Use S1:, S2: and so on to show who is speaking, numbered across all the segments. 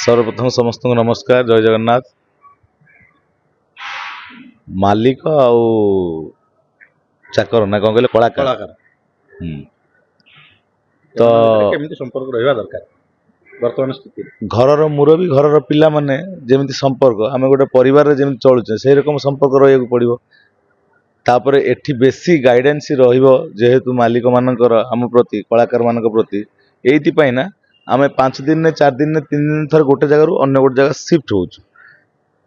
S1: सर्वप्रथम समस्त को नमस्कार। जय जगन्नाथ। मालिक आउ चाकर ना कौन कहले कलाकार
S2: कलाकार
S1: हम्म।
S2: तो
S1: तो
S2: केमिति संपर्क रहिबा दरकार वर्तमान स्थिति
S1: घरर मुरबी घरर पिला माने जेमिति संपर्क आम गोटे परिवार जेमिति चलुचे से रकम संपर्क रहिବାକୁ पड़िबो। तापरे एठी बेसी गाइडेंस रहिबो जेहेतु मालिक मानकर आम प्रति कलाकार मानक प्रति एइति पई ना आम 5 दिन ने 4 दिन ने 3 दिन थर गोटे जगह अन्य गोटे जगह शिफ्ट होउछु।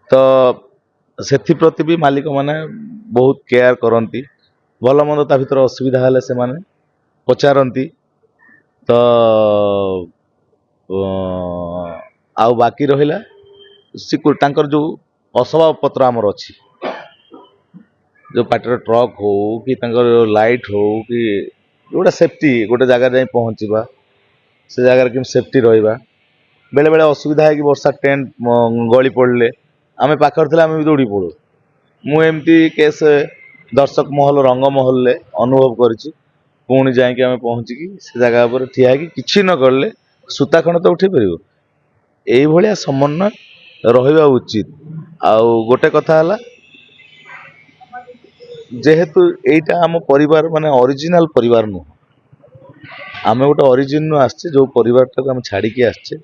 S1: तो सेथि प्रति भी मालिक माने बहुत केयर करती भल मंद ता भीतर असुविधा हेले से माने पचारती। तो आउ बाकी रहिला सिक्योर तांकर जो असवाब पत्र आमर अच्छी जो पाटर ट्रक हो कि तांकर लाइट हो कि गोटे सेफ्टी गोटे जगह जाई पहुँचवा से जगह कि सेफ्टी रहिबा बेले बेले असुविधा है कि वर्षा टेंट गली पड़े आम पाखर थे आम भी दौड़ी पड़ू। मु एमती केस दर्शक महल रंग महल ले अनुभव करिछि। पुणी जाइए आम पहुँचिकी से जगह पर ठिया कि न करले सूता खंड तो उठे पार यही समन्वय रहा उचित। आउ गोटे कथा है जेहेतु एटा आम परिवार माने ओरिजिनल परिवार नुह आम गोटे ओरिजिन आसचे जो परिवार टाक आम छाड़ी आसचे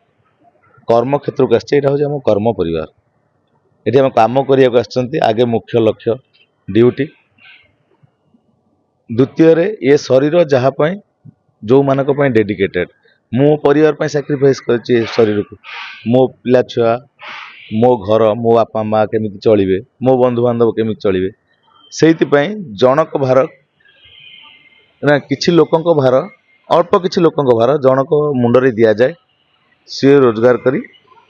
S1: कर्म क्षेत्र को आसचे हूँ आम कर्म परिवार। ये आम कम करने आगे मुख्य लक्ष्य ड्यूटी द्वितीय ये शरीर जहाँपाई जो मानक डेडिकेटेड मो परिवार सैक्रिफाइस कर शरीर को मो पिला छुआ मो घर मो बापा माँ केमी चलिए मो बंधु बांधव केमी चलिए से जनक भार ना किछि लोकंक भार अल्प किछि लोकंक भार जनक मुंडरे दिया जाए सी रोजगार करी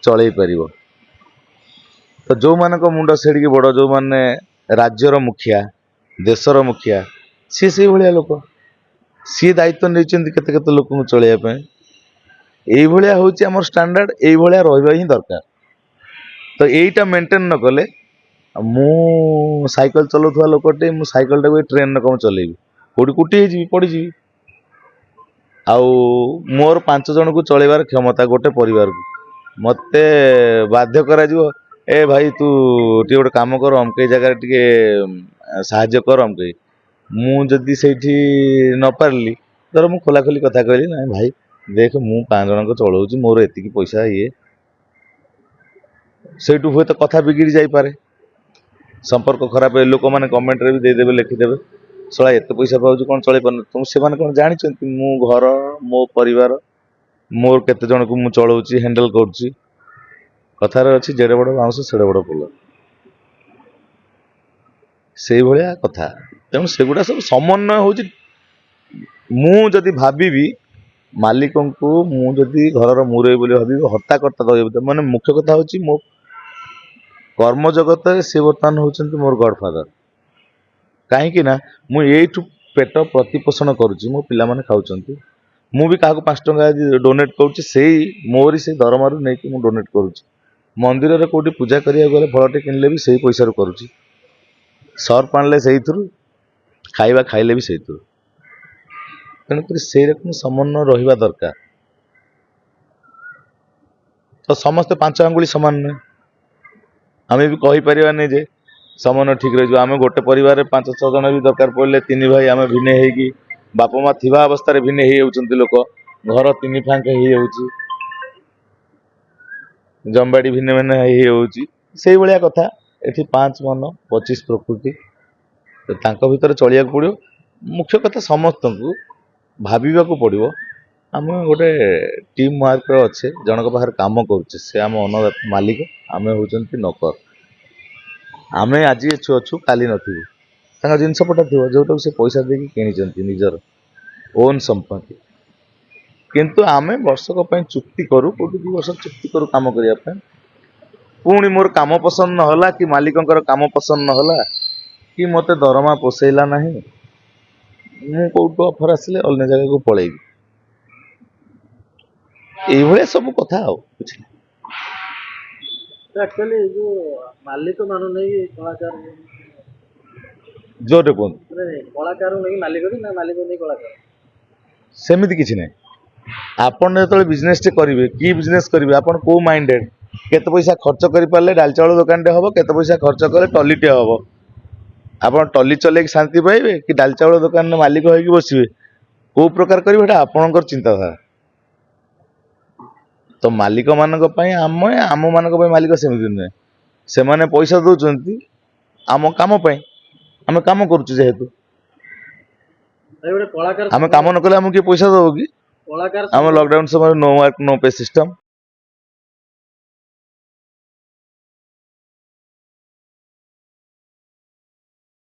S1: चलई पार। तो जो मानक मुंड सेड़ी बड़ जो माने राज्यर मुखिया देशर मुखिया सी से भाया लोक सी दायित्व नहीं केते केते लोक चलैया ये हूँ आम स्टैंडर्ड ये रहा ही दरकार। तो यहीटा मेंटेन न कले मु साइकिल चलाउथुवा लोकटे मु साइकिल टाको ट्रेन कम चलेबी कोटी कुटी पड़जी आउ मोर 5 जन को चलेबार क्षमता गोटे परिवार को मते बाध्य करा जिवो ए भाई तू टी गोटे काम कर अमके जगह टी साहाଯ୍य कर अमके मु जदि सेठी न पारली धर मु खोला खोली कथा कहली ना भाई देख मु 5 जन को चलाउची मोर एतिकी पैसा ये सेठू हुए तो कथा बिगिड़ी जाई पारे संपर्क खराब लोक मैंने कमेंट रे भी देदेवे लिखिदेवे शला एत पैसा पाऊँ कौन चल पार तुम से कौन जानते मो घर मो परिवार मोर केते जन को मु चलाऊँगी हैंडल करुँची कथार अच्छी जेड़े बड़ बाउंस सेड़े बड़ पोल से भाया कथा। तेणु सेगुड़ा सब समन्वय हूँ मुझे भावी मालिक को मुझे घर मुरई भावी हर्ताकर्ता दे मैंने मुख्य कथा हूँ मो कर्म जगत सी बर्तमान होती मोर गडफादर कहीं ना मुझे पेट प्रतिपोषण करुँची मो पिला माने खाऊंच मु भी क्या 5 टंका डोनेट करुँची से मोरी से दरमारू नहीं मु डोनेट करुँची मंदिर रे कोटी पूजा करिया गले फलटे किनले भी सही पैसा करुँची सर्फ आणले से खाइबा खाइले भी से तेणुक से रकम समन्वय रहा दरकार। तो समस्ते 5 आंगुली सामान नुहे आम भी कहीपर नहीं जे समन्वय ठीक रही आम गोटे परिवार 5-6 जन भी दरकार पड़े 3 भाई आम भिन्न होगी बापा माँ थी अवस्था भिन्न हो लोक घर 3 फांक हो जमबाड़ी भिन्न भिन्न हो भाया कथा ये 5 मन 25 प्रकृति तो भितर चलिया पड़ो। मुख्य कथा समस्त को भाविबा को पड़ो आम गोटे टीम वर्क अच्छे जनक पाखे काम करुचे से आम अन्नदाता मालिक आम होती नौकर आम आज अच्छु काली नथु जिनस पटा थी जो से पैसा देकी किणी निजर ओन संपत्ति किंतु आम वर्षक चुक्ति करूँ कोटी 2 वर्ष चुक्ति करूँ काम करने पुणी मोर काम पसंद नहला कि मालिकंकर काम पसंद नहला कि मते दरमा पोसेला नहीं मु कौटू ऑफर आसिले अन्य जगह को पलैबी ये सब कथा कुछ
S2: एक्चुअली जो मालिक मानु नहीं कलाकार
S1: जोरे कहते
S2: कलाकार नहीं मालिक ना मालिक नहीं कलाकार
S1: सेमती किसी ना आपन जो बिजनेस टे करेंगे कि बिजनेस करेंगे आपन को माइंडेड କେତେ ପଇସା ଖର୍ଚ୍ଚ କରିପାରିଲେ ଡାଲି ଚାଉଳ ଦୋକାନଟେ ହେବ, କେତେ ପଇସା ଖର୍ଚ୍ଚ କଲେ ଟଲିଟେ ହେବ। ଆପଣ ଟଲି ଚଲେଇକି ଶାନ୍ତି ପାଇବେ କି ଡାଲି ଚାଉଳ ଦୋକାନରେ ମାଲିକ ହେଇକି ବସିବେ, କୋଉ ପ୍ରକାର କରିବେ ଏଟା ଆପଣଙ୍କର ଚିନ୍ତାଧାରା। ତ ମାଲିକ ମାନଙ୍କ ପାଇଁ ଆମ ମାନଙ୍କ ପାଇଁ ମାଲିକ ସେମିତି ନୁହେଁ। ସେମାନେ ପଇସା ଦଉଛନ୍ତି ଆମ କାମ ପାଇଁ, ଆମେ କାମ କରୁଛୁ ଯେହେତୁ।
S2: ଭାଇ ଗୋଟେ କଳାକାର
S1: ଆମେ କାମ ନ କଲେ ଆମକୁ କିଏ ପଇସା ଦବ କି?
S2: କଳାକାର
S1: ଆମ ଲକଡାଉନ ସମୟରେ no work no pay system.